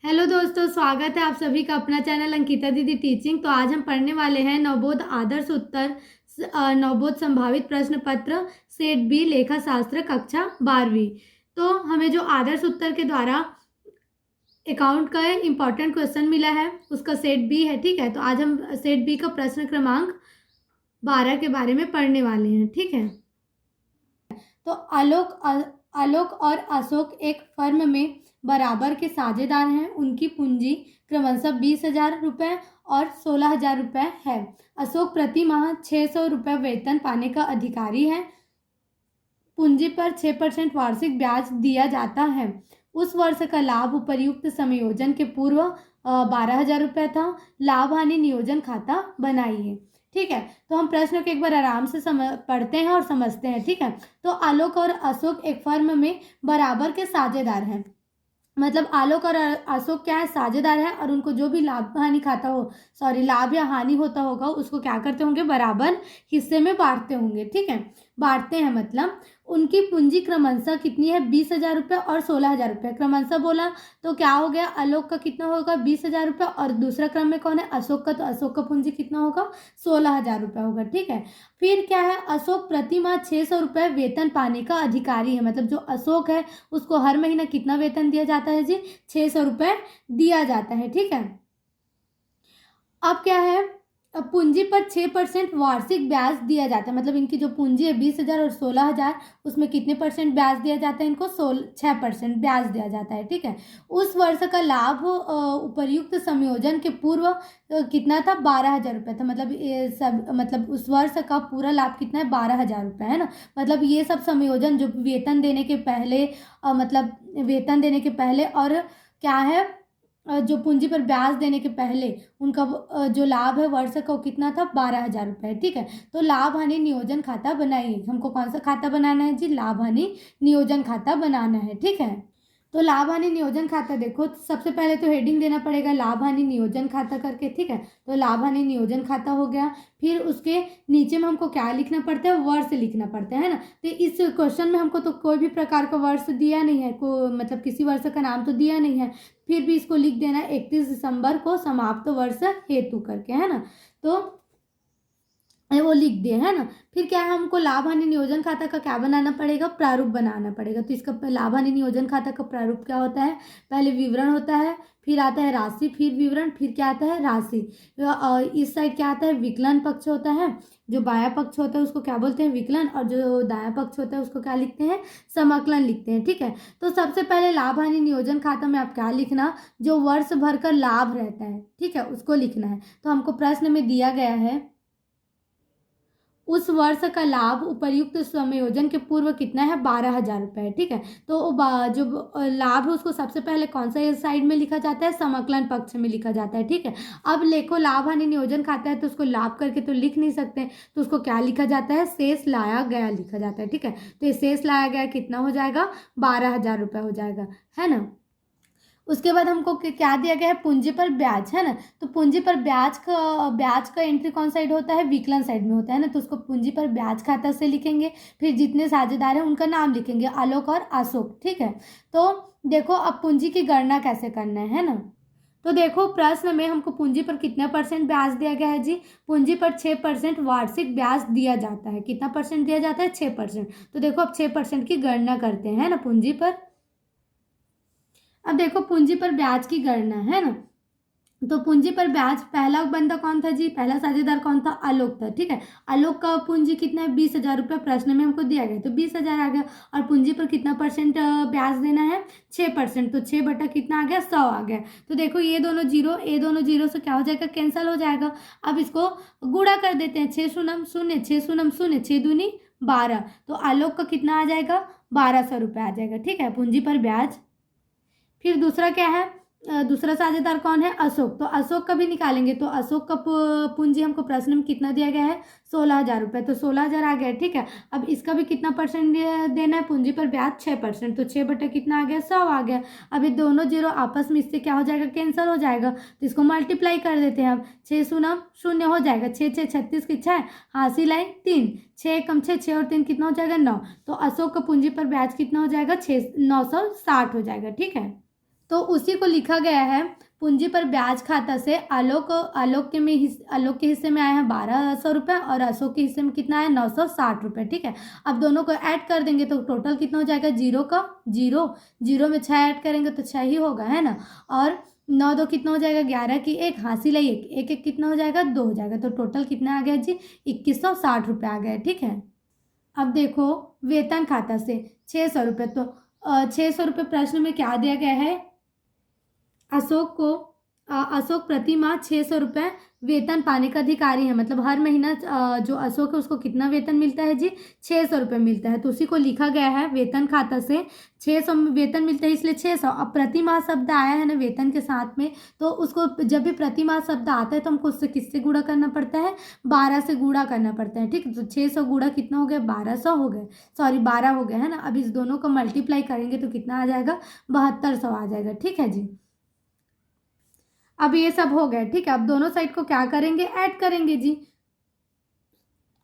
Hello दोस्तों, स्वागत है आप सभी का अपना चैनल अंकिता दीदी टीचिंग। तो आज हम पढ़ने वाले हैं नवबोध आदर्श उत्तर नवबोध संभावित प्रश्न पत्र सेट बी लेखा शास्त्र कक्षा 12वीं। तो हमें जो आदर्श उत्तर के द्वारा अकाउंट का इम्पॉर्टेंट क्वेश्चन मिला है उसका सेट बी है। ठीक है, तो आज हम सेट बी का प्रश्न क्रमांक 12 के बारे में पढ़ने वाले हैं। ठीक है, तो आलोक और अशोक एक फर्म में बराबर के साझेदार हैं। उनकी पूंजी क्रमशः 20,000 रुपये और 16,000 रुपये है। अशोक प्रति माह 600 रुपये वेतन पाने का अधिकारी है। पूंजी पर 6% वार्षिक ब्याज दिया जाता है। उस वर्ष का लाभ उपर्युक्त समायोजन के पूर्व 12,000 रुपये था। लाभ हानि नियोजन खाता बनाइए। ठीक है, तो हम प्रश्न को एक बार आराम से पढ़ते हैं और समझते हैं। ठीक है, तो आलोक और अशोक एक फर्म में बराबर के साझेदार हैं। मतलब आलोक और अशोक क्या है, साझेदार है, और उनको जो भी लाभ हानि खाता हो लाभ या हानि होता होगा उसको क्या करते होंगे, बराबर हिस्से में बांटते होंगे। ठीक है, बांटते हैं मतलब उनकी पूंजी क्रमशः कितनी है, 20,000 रुपये और 16,000 रुपये। क्रमशः बोला तो क्या हो गया, आलोक का कितना होगा, 20,000 रुपये, और दूसरा क्रम में कौन है, अशोक का, तो अशोक का पूंजी कितना होगा, 16,000 रुपये होगा। ठीक है, फिर क्या है, अशोक प्रति माह 600 रुपये वेतन पाने का अधिकारी है। मतलब जो अशोक है उसको हर महीना कितना वेतन दिया जाता है जी, 600 रुपये दिया जाता है। ठीक है, अब क्या है, पूंजी पर 6% वार्षिक ब्याज दिया जाता है। मतलब इनकी जो पूंजी है 20,000 और 16,000, उसमें कितने परसेंट ब्याज दिया जाता है, इनको 6% ब्याज दिया जाता है। ठीक है, उस वर्ष का लाभ उपर्युक्त संयोजन के पूर्व कितना था, 12,000 रुपये था। मतलब ये सब, मतलब उस वर्ष का पूरा लाभ कितना है, 12,000 रुपये है ना। मतलब ये सब संयोजन जो वेतन देने के पहले मतलब वेतन देने के पहले और क्या है, जो पूंजी पर ब्याज देने के पहले उनका जो लाभ है वर्ष का वो कितना था, 12,000 रुपये। ठीक है, तो लाभ हानि नियोजन खाता बनाइए। हमको कौन सा खाता बनाना है जी, लाभ हानि नियोजन खाता बनाना है। ठीक है, तो लाभ हानि नियोजन खाता देखो, सबसे पहले तो हेडिंग देना पड़ेगा लाभ हानि नियोजन खाता करके। ठीक है, तो लाभ हानि नियोजन खाता हो गया। फिर उसके नीचे में हमको क्या लिखना पड़ता है, वर्ष लिखना पड़ता है ना। तो इस क्वेश्चन में हमको तो कोई भी प्रकार का वर्ष दिया नहीं है, मतलब किसी वर्ष का नाम तो दिया नहीं है। फिर भी इसको लिख देना 31 दिसंबर को समाप्त वर्ष हेतु करके, है ना। तो वो लिख दिए, है ना। फिर क्या है, हमको लाभ हानि नियोजन खाता का क्या बनाना पड़ेगा, प्रारूप बनाना पड़ेगा। तो इसका लाभ हानि नियोजन खाता का प्रारूप क्या होता है, पहले विवरण होता है, फिर आता है राशि, फिर विवरण, फिर क्या आता है, राशि। इस साइड क्या आता है, विकलन पक्ष होता है। जो बाया पक्ष होता है उसको क्या बोलते हैं, विकलन, और जो दाया पक्ष होता है उसको क्या लिखते हैं, समाकलन लिखते हैं। ठीक है, तो सबसे पहले लाभ हानि नियोजन खाता में आप क्या लिखना, जो वर्ष भर का लाभ रहता है, ठीक है, उसको लिखना है। तो हमको प्रश्न में दिया गया है उस वर्ष का लाभ उपर्युक्त समायोजन के पूर्व कितना है, 12,000 रुपये। ठीक है, तो जो लाभ है उसको सबसे पहले कौन सा साइड में लिखा जाता है, समाकलन पक्ष में लिखा जाता है। ठीक है, अब लेखो लाभ हानि नियोजन खाता है तो उसको लाभ करके तो लिख नहीं सकते, तो उसको क्या लिखा जाता है, शेष लाया गया लिखा जाता है। ठीक है, तो ये शेष लाया गया कितना हो जाएगा, 12,000 रुपये हो जाएगा, है ना। उसके बाद हमको क्या दिया गया है, पूंजी पर ब्याज, है ना। तो पूंजी पर ब्याज का एंट्री कौन साइड होता है, विकलन साइड में होता है ना। तो उसको पूंजी पर ब्याज खाता से लिखेंगे। फिर जितने साझेदार हैं उनका नाम लिखेंगे, आलोक और अशोक। ठीक है, तो देखो अब पूंजी की गणना कैसे करना है ना। तो देखो प्रश्न में हमको पूंजी पर कितना परसेंट ब्याज दिया गया है जी, पूंजी पर 6% वार्षिक ब्याज दिया जाता है। कितना परसेंट दिया जाता है, 6%। तो देखो अब 6% की गणना करते हैं ना पूंजी पर। अब देखो पूंजी पर ब्याज की गणना, है ना। तो पूंजी पर ब्याज, पहला बंदा कौन था जी, पहला साझेदार कौन था, आलोक था। ठीक है, आलोक का पूंजी कितना है, 20,000 रुपये प्रश्न में हमको दिया गया, तो 20,000 आ गया। और पूंजी पर कितना परसेंट ब्याज देना है, 6%। तो 6 बटा कितना आ गया, 100 आ गया। तो देखो ये दोनों जीरो से क्या हो जाएगा, कैंसिल हो जाएगा। अब इसको गुणा कर देते हैं, 6 शून्य शून्य, 6 शून्य शून्य, 6 दूनी 12। तो आलोक का कितना आ जाएगा, 1,200 रुपये आ जाएगा। ठीक है, पूंजी पर ब्याज। फिर दूसरा क्या है, दूसरा साझेदार कौन है, अशोक। तो अशोक का भी निकालेंगे, तो अशोक का पूंजी हमको प्रश्न में कितना दिया गया है, 16,000 रुपये। तो 16,000 आ गया। ठीक है, अब इसका भी कितना परसेंट देना है, पूंजी पर ब्याज 6%। तो 6 बटा कितना आ गया, 100 आ गया। अब ये दोनों जीरो आपस में इससे क्या हो जाएगा, कैंसिल हो जाएगा। तो इसको मल्टीप्लाई कर देते हैं। अब 6 शून्य शून्य हो जाएगा, 6 6 36 की 6, हासिल आई 3, 6 कम 6, 6 और 3 कितना हो जाएगा, 9। तो अशोक का पूंजी पर ब्याज कितना हो जाएगा, 960 हो जाएगा। ठीक है, तो उसी को लिखा गया है पूंजी पर ब्याज खाता से आलोक के हिस्से में आए हैं 1200 रुपये और अशोक के हिस्से में कितना है 960 रुपये। ठीक है, अब दोनों को ऐड कर देंगे तो टोटल कितना हो जाएगा, जीरो का जीरो, जीरो में 6 ऐड करेंगे तो 6 ही होगा, है ना। और 9 दो कितना हो जाएगा, 11 की 1, हासिल है 1, 1 1 कितना हो जाएगा, 2 हो जाएगा। तो टोटल कितना आ गया जी, 2160 रुपये आ गया। ठीक है, अब देखो वेतन खाता से 600 रुपये। तो 600 रुपये प्रश्न में क्या दिया गया है, अशोक प्रति माह 600 रुपये वेतन पाने का अधिकारी है। मतलब हर महीना जो अशोक है उसको कितना वेतन मिलता है जी, 600 रुपये मिलता है। तो उसी को लिखा गया है वेतन खाता से 600 वेतन मिलता है इसलिए 600। अब प्रति माह शब्द आया है ना वेतन के साथ में, तो उसको जब भी प्रति माह शब्द आता है तो हमको उससे किससे गुणा करना पड़ता है, 12 से गुणा करना पड़ता है। ठीक है, तो 600 गुणा कितना हो गया, 1200 हो गए, सॉरी 12 हो गए, है ना। अब इस दोनों को मल्टीप्लाई करेंगे तो कितना आ जाएगा, 7200 आ जाएगा। ठीक है जी, अब ये सब हो गया। ठीक है, अब दोनों साइड को क्या करेंगे, ऐड करेंगे जी।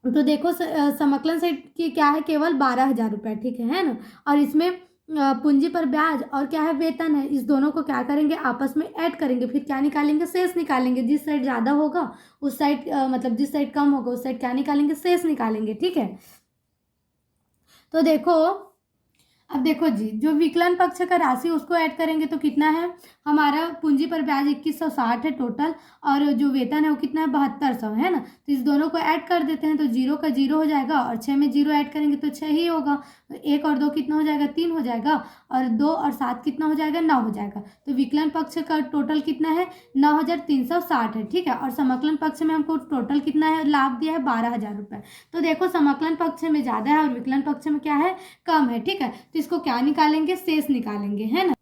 तो देखो समकलन साइड की क्या है, केवल 12,000 रुपये। ठीक है ना। और इसमें पूंजी पर ब्याज और क्या है, वेतन है। इस दोनों को क्या करेंगे, आपस में ऐड करेंगे, फिर क्या निकालेंगे, शेष निकालेंगे। जिस साइड ज़्यादा होगा उस साइड मतलब जिस साइड कम होगा उस साइड क्या निकालेंगे, शेष निकालेंगे। ठीक है, तो देखो अब देखो जी, जो विकलन पक्ष का राशि उसको ऐड करेंगे तो कितना है, हमारा पूंजी पर ब्याज 2160 है टोटल, और जो वेतन है वो कितना है, 7200 है ना। तो इस दोनों को ऐड कर देते हैं तो जीरो का जीरो हो जाएगा, और 6 में जीरो ऐड करेंगे तो 6 ही होगा। 1 और 2 कितना हो जाएगा, 3 हो जाएगा, और 2 और 7 कितना हो जाएगा, 9 हो जाएगा। तो विकलन पक्ष का टोटल कितना है, 9360 है। ठीक है, और समकलन पक्ष में हमको टोटल कितना है, लाभ दिया है 12,000 रुपये। तो देखो समकलन पक्ष में ज़्यादा है और विकलन पक्ष में क्या है, कम है। ठीक है, तो इसको क्या निकालेंगे, शेष निकालेंगे, है ना।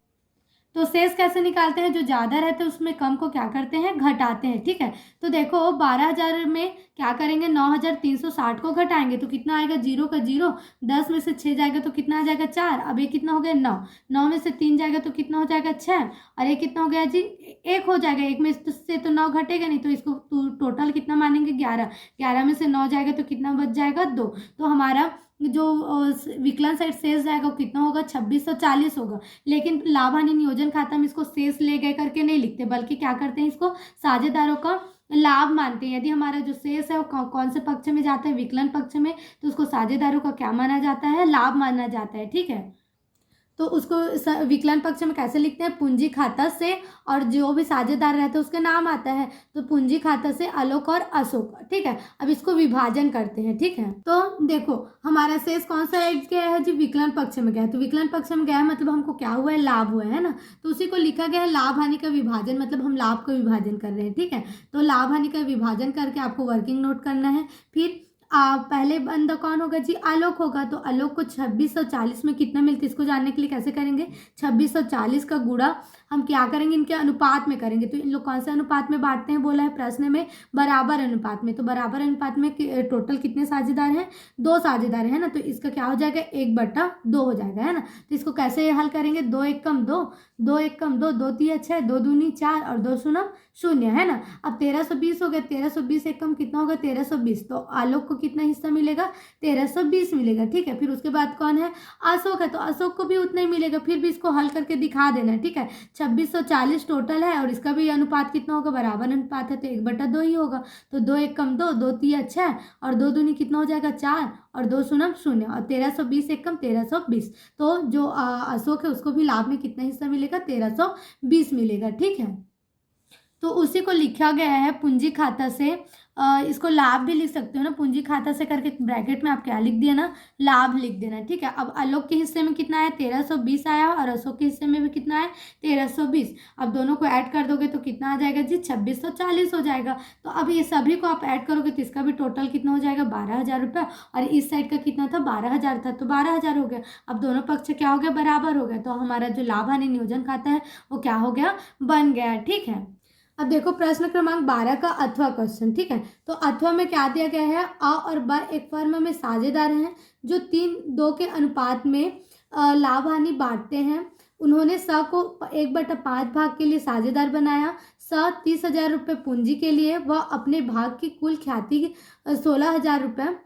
तो शेष कैसे निकालते हैं, जो ज़्यादा रहते हैं उसमें कम को क्या करते हैं, घटाते हैं। ठीक है, तो देखो 12,000 में क्या करेंगे, 9,360 को घटाएंगे तो कितना आएगा, जीरो का जीरो, 10 में से 6 जाएगा तो कितना आ जाएगा, 4। अब ये कितना हो गया, 9, 9 में से 3 जाएगा तो कितना हो जाएगा, 6, और ये कितना हो गया जी, 1 हो जाएगा। 1 में से तो 9 घटेगा नहीं, तो इसको टोटल कितना मानेंगे, 11, 11 में से 9 जाएगा तो कितना बच जाएगा, 2। तो हमारा जो विकलन साइड शेष जाएगा वो कितना होगा, 2640 होगा। लेकिन लाभ हानि नियोजन खाता में इसको शेष ले गए करके नहीं लिखते, बल्कि क्या करते हैं, इसको साझेदारों का लाभ मानते हैं। यदि हमारा जो शेष है वो कौन से पक्ष में जाता है, विकलन पक्ष में, तो उसको साझेदारों का क्या माना जाता है, लाभ माना जाता है। ठीक है, तो उसको विकलन पक्ष में कैसे लिखते हैं, पूंजी खाता से, और जो भी साझेदार रहते हैं उसके नाम आता है, तो पूंजी खाता से आलोक और अशोक। ठीक है, अब इसको विभाजन करते हैं। ठीक है, तो देखो हमारा शेष कौन सा ऐड गया है जी, विकलन पक्ष में गया है। तो विकलन पक्ष में गया है मतलब हमको क्या हुआ है, लाभ हुआ है ना। तो उसी को लिखा गया है लाभ हानि का विभाजन, मतलब हम लाभ का विभाजन कर रहे हैं। ठीक है, तो लाभ हानि का विभाजन करके आपको वर्किंग नोट करना है। फिर पहले बंदा कौन होगा जी, आलोक होगा। तो आलोक को 2640 में कितना मिलता है, इसको जानने के लिए कैसे करेंगे, 2640 का गुणा हम क्या करेंगे, इनके अनुपात में करेंगे। तो इन लोग कौन से अनुपात में बांटते हैं, बोला है प्रश्न में, बराबर अनुपात में। तो बराबर अनुपात में टोटल कितने साझेदार हैं, 2 साझेदार है ना। तो इसका क्या हो जाएगा, 1/2 हो जाएगा, है ना। तो इसको कैसे हल करेंगे, 2 1 कम 2, 2 1 कम 2, 2 3 6, 2 दूनी 4 और 2 शून्य 0, है ना। अब 1320 हो गया, 1320 एक कम कितना होगा, 1320। तो आलोक को कितना हिस्सा मिलेगा, 1320 मिलेगा। ठीक है, फिर उसके बाद कौन है, अशोक है। तो अशोक को भी उतना ही मिलेगा, फिर भी इसको हल करके दिखा देना है। ठीक है, 2640 टोटल है और इसका भी अनुपात कितना होगा, बराबर अनुपात है तो 1/2 ही होगा। तो 2 1 कम 2, 2 3 6 और 2 दूनी कितना हो जाएगा, 4 और 2 शून्य 0, और 1320 एक कम 1320। तो जो अशोक है उसको भी लाभ में कितना हिस्सा मिलेगा, 1320 मिलेगा। ठीक है, तो उसी को लिखा गया है पूंजी खाता से। इसको लाभ भी लिख सकते हो ना, पूंजी खाता से करके ब्रैकेट में आप क्या लिख दिया ना, लाभ लिख देना। ठीक है, अब आलोक के हिस्से में कितना है, 1320 आया, और अशोक के हिस्से में भी कितना है, 1320। अब दोनों को ऐड कर दोगे तो कितना आ जाएगा जी, 2640 हो जाएगा। तो अब ये सभी को आप ऐड करोगे तो इसका भी टोटल कितना हो जाएगा, 12,000 रुपये, और इस साइड का कितना था, 12,000 था, तो 12,000 हो गया। अब दोनों पक्ष क्या हो गया, बराबर हो गया। तो हमारा जो लाभ हानि नियोजन खाता है वो क्या हो गया, बन गया। ठीक है, अब देखो प्रश्न क्रमांक 12 का अथवा क्वेश्चन। ठीक है, तो अथवा में क्या दिया गया है, अ और ब एक फर्म में साझेदार हैं जो 3-2 के अनुपात में लाभ हानि बांटते हैं। उन्होंने स को 1/5 भाग के लिए साझेदार बनाया। स 30,000 रुपये पूंजी के लिए वह अपने भाग की कुल ख्याति 16,000 रुपये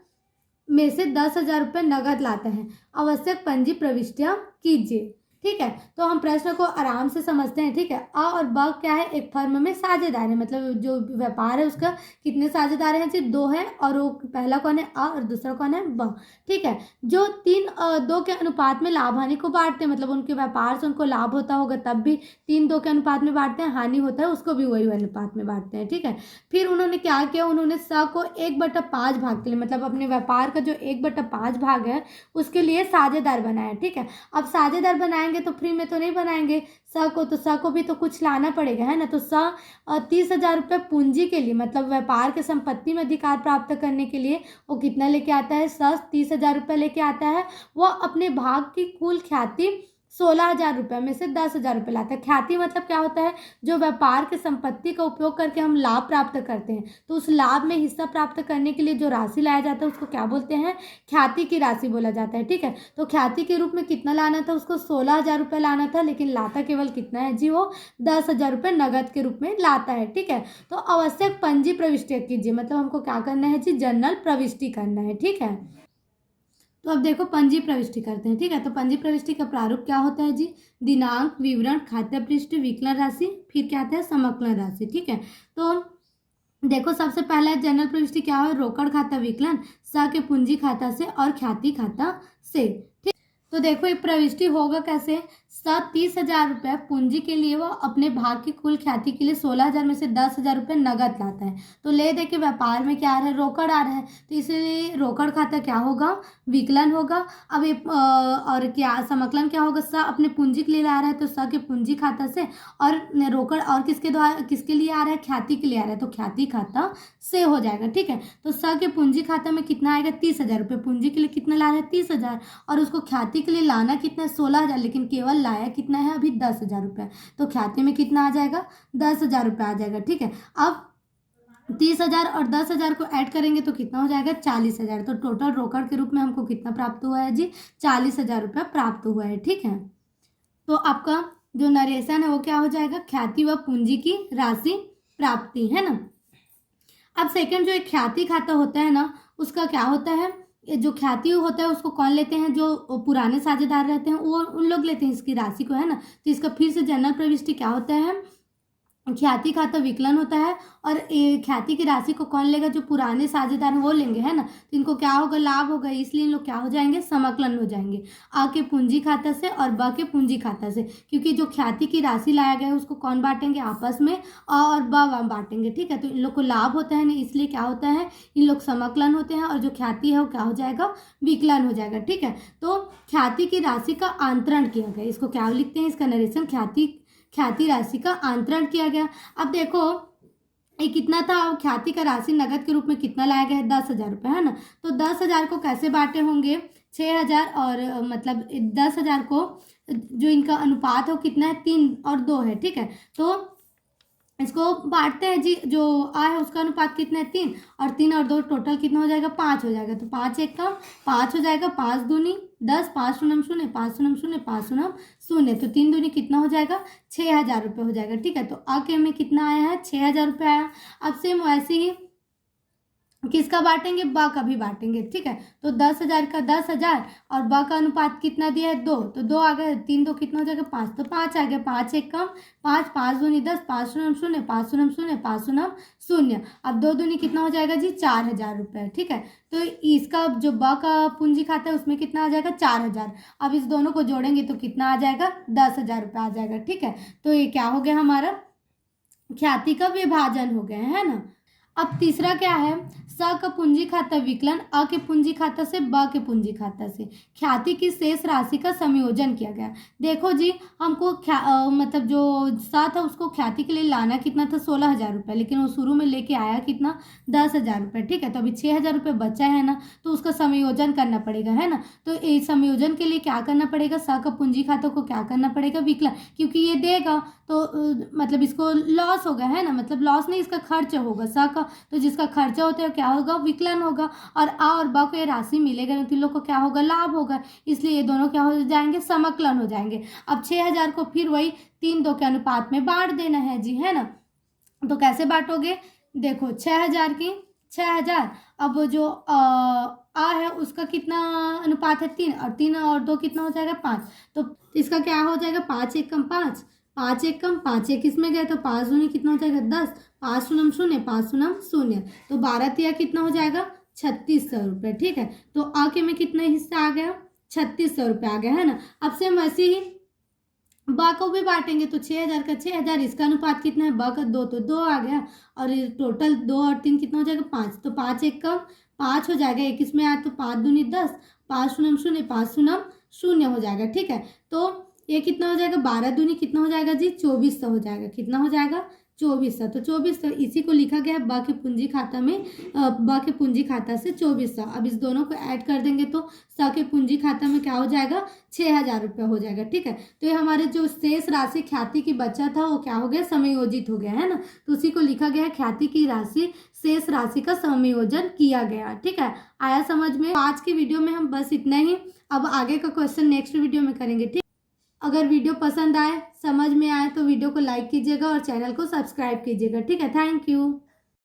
में से 10,000 रुपये नगद लाता है। आवश्यक पंजी प्रविष्टियां कीजिए। ठीक है। तो हम प्रश्न को आराम से समझते हैं, ठीक है। अ और ब क्या है, एक फर्म में साझेदार है, मतलब जो व्यापार है उसका कितने साझेदार हैं जी, 2 हैं। और वो पहला कौन है, अ, और दूसरा कौन है, ब, ठीक है। जो 3-2 के अनुपात में लाभ हानि को बांटते हैं, मतलब उनके व्यापार से उनको लाभ होता होगा तब भी 3-2 के अनुपात में बांटते हैं, हानि होता है उसको भी वही अनुपात में बांटते हैं, ठीक है। फिर उन्होंने क्या किया, उन्होंने स को 1/5 भाग के लिए, मतलब अपने व्यापार का जो 1/5 भाग है उसके लिए साझेदार बनाया, ठीक है। अब साझेदार बनाएंगे तो फ्री में तो नहीं बनाएंगे, स को भी तो कुछ लाना पड़ेगा, है ना। तो 30,000 रुपये पूंजी के लिए, मतलब व्यापार के संपत्ति में अधिकार प्राप्त करने के लिए वो कितना लेके आता है, 30,000 रुपये लेके आता है। वो अपने भाग की कुल ख्याति 16,000 रुपये में से 10,000 रुपये लाता है। ख्याति मतलब क्या होता है, जो व्यापार के संपत्ति का उपयोग करके हम लाभ प्राप्त करते हैं, तो उस लाभ में हिस्सा प्राप्त करने के लिए जो राशि लाया जाता है उसको क्या बोलते हैं, ख्याति की राशि बोला जाता है, ठीक है। तो ख्याति के रूप में कितना लाना था, उसको 16,000 रुपये लाना था, लेकिन लाता केवल कितना है जी, वो 10,000 रुपये नगद के रूप में लाता है, ठीक है। तो आवश्यक पंजी प्रविष्टि कीजिए, मतलब हमको क्या करना है जी, जर्नल प्रविष्टि करना है, ठीक है। तो अब देखो पंजी प्रविष्टि करते हैं, ठीक है। तो पंजी प्रविष्टि का प्रारूप क्या होता है जी, दिनांक, विवरण, खाते पृष्ठ, विकलन राशि, फिर क्या आता है, समाकलन राशि, ठीक है। तो देखो सबसे पहला जनरल प्रविष्टि क्या है, रोकड़ खाता विकलन स के पूंजी खाता से और ख्याति खाता से, ठीक। तो देखो ये प्रविष्टि होगा कैसे, 30,000 रुपये पूंजी के लिए वो अपने भाग की कुल ख्याति के लिए 16,000 में से 10,000 रुपये नगद लाता है। तो ले दे के व्यापार में क्या आ रहा है, रोकड़ आ रहा है, तो इसलिए रोकड़ खाता क्या होगा, विकलन होगा। अब ये और क्या समाकलन क्या होगा, स अपने पूंजी के लिए ला रहा है तो स के पूंजी खाता से, और रोकड़ और किसके द्वारा, किसके लिए आ रहा है, ख्याति के लिए आ रहा है, तो ख्याति खाता से हो जाएगा, ठीक है। तो स के पूंजी खाता में कितना आएगा, 30,000 रुपये, पूंजी के लिए कितना ला रहा है, 30,000, और उसको ख्याति के लिए लाना कितना है, 16,000, लेकिन केवल लाया कितना है अभी, 10,000 रुपये। तो ख्याति में कितना आ जाएगा, 10,000 रुपये आ जाएगा, ठीक है। अब 30,000 और 10,000 को ऐड करेंगे तो कितना हो जाएगा, 40,000। तो टोटल रोकड़ के रूप में हमको कितना प्राप्त हुआ है जी, 40,000 रुपये प्राप्त हुआ है, ठीक है। तो आपका जो नरेशन है वो क्या हो जाएगा, ख्याति व पूंजी की राशि प्राप्ति, है ना। अब सेकंड जो एक ख्याति खाता होता है ना, उसका क्या होता है, जो ख्याति होता है उसको कौन लेते हैं, जो पुराने साझेदार रहते हैं वो उन लोग लेते हैं इसकी राशि को, है ना। तो इसका फिर से जनरल प्रविष्टि क्या होता है, ख्याति खाता विकलन होता है, और ख्याति की राशि को कौन लेगा, जो पुराने साझेदार हैं वो लेंगे, है ना। तो इनको क्या होगा, लाभ होगा, इसलिए इन लोग क्या हो जाएंगे, समाकलन हो जाएंगे, आ के पूंजी खाता से और ब के पूंजी खाता से, क्योंकि जो ख्याति की राशि लाया गया है उसको कौन बांटेंगे, आपस में आ और ब बांटेंगे, ठीक है। तो इन लोग को लाभ होता है ना, इसलिए क्या होता है, इन लोग समाकलन होते हैं, और जो ख्याति है वो क्या हो जाएगा, विकलन हो जाएगा, ठीक है। तो ख्याति की राशि का आंतरण किया गया, इसको क्या लिखते हैं, इसका नरेशन ख्याति राशि का आंतरण किया गया। अब देखो ये कितना था, ख्याति का राशि नगद के रूप में कितना लाया गया है, 10,000 रुपये, है ना। तो 10,000 को कैसे बांटे होंगे, 6,000 और मतलब 10,000 को जो इनका अनुपात हो कितना है, 3 और 2 है, ठीक है। तो इसको बांटते हैं जी, जो आ है उसका अनुपात कितना है, 3, और 3 और 2 टोटल कितना हो जाएगा, 5 हो जाएगा। तो 5 एक कम 5 हो जाएगा, 5 दूनी 10, 5 शून्य शून्य, 5 शून्य शून्य, 5 शून्य शून्य, तो 3 दूनी कितना हो जाएगा, 6,000 रुपये हो जाएगा, ठीक है। तो आके में कितना आया है, 6,000 रुपये आया। अब सेम वैसे ही किसका बांटेंगे, ब का भी बांटेंगे, ठीक है। तो 10,000 का 10,000, और ब का अनुपात कितना दिया है, 2, तो 2 आ गए, 3 2 कितना हो जाएगा, 5, तो 5 आ गया, 5 एक कम 5, 5 दूनी 10, 5 शून्य शून्य, 5 शून्य शून्य, 5 शून्य शून्य। अब 2 दूनी कितना हो जाएगा जी, 4,000 रुपये, ठीक है। तो इसका जो ब का पूंजी खाता है उसमें कितना आ जाएगा, 4,000। अब इस दोनों को जोड़ेंगे तो कितना आ जाएगा, 10,000 रुपये आ जाएगा, ठीक है। तो ये क्या हो गया, हमारा ख्याति का विभाजन हो गया है ना। अब तीसरा क्या है, स का पूंजी खाता विकलन अ के पूंजी खाता से ब के पूंजी खाता से, ख्याति की शेष राशि का संयोजन किया गया। देखो जी हमको मतलब जो स था उसको ख्याति के लिए लाना कितना था, 16,000 रुपये, लेकिन वो शुरू में लेके आया कितना, 10,000 रुपये, ठीक है। तो अभी 6,000 रुपये बचा है ना, तो उसका संयोजन करना पड़ेगा, है ना। तो इस संयोजन के लिए क्या करना पड़ेगा, स का पूंजी खाता को क्या करना पड़ेगा, विकलन, क्योंकि ये देगा तो मतलब इसको लॉस होगा, है ना, मतलब लॉस नहीं, इसका खर्च होगा स का, तो जिसका खर्चा होता है क्या होगा, विकलन होगा, और आ और ब को ये राशि मिलेगा तो इन लोग को क्या होगा, लाभ होगा, इसलिए ये दोनों क्या हो जाएंगे, समाकलन हो जाएंगे। अब 6,000 को फिर वही 3-2 के अनुपात में बांट देना है जी, है ना। तो कैसे बांटोगे, देखो 6,000 की 6,000, अब जो आ है उसका कितना अनुपात है 3, और 3 और 2 कितना हो जाएगा 5। तो इसका क्या हो जाएगा 5 एक कम 5, 5 एक कम 5 एक इसमें गए तो 5 दूनी कितना हो जाएगा 10, 5 शून्य शून्य 5 शून्य शून्य, तो 12 तिया कितना हो जाएगा 3600 रुपये। ठीक है, तो आ के में कितना हिस्सा आ गया 3600 रुपये आ गया है ना। अब से हम वैसे ही बा को भी बांटेंगे तो 6000 का 6000, इसका अनुपात कितना है बा का 2 तो 2 आ गया, और टोटल 2 और 3 कितना हो जाएगा 5, तो 5 एक कम 5 हो जाएगा, 21 में आया तो 5 दूनी 10, 5 शून्य शून्य 5 शून्य शून्य हो जाएगा। ठीक है, तो ये कितना हो जाएगा 12 दूनी कितना हो जाएगा जी 2400 हो जाएगा, कितना हो जाएगा 2400, तो 2400 इसी को लिखा गया है बा के पूंजी खाता में, बा के पूंजी खाता से 2400। अब इस दोनों को ऐड कर देंगे तो स के पूंजी खाता में क्या हो जाएगा 6000 रुपये हो जाएगा। ठीक है, तो ये हमारे जो शेष राशि ख्याति की बचत था वो क्या हो गया समायोजित हो गया है ना, तो उसी को लिखा गया है ख्याति की राशि शेष राशि का समायोजन किया गया। ठीक है, आया समझ में। आज की वीडियो में हम बस इतना ही, अब आगे का क्वेश्चन नेक्स्ट वीडियो में करेंगे। ठीक, अगर वीडियो पसंद आए समझ में आए तो वीडियो को लाइक कीजिएगा और चैनल को सब्सक्राइब कीजिएगा। ठीक है, थैंक यू।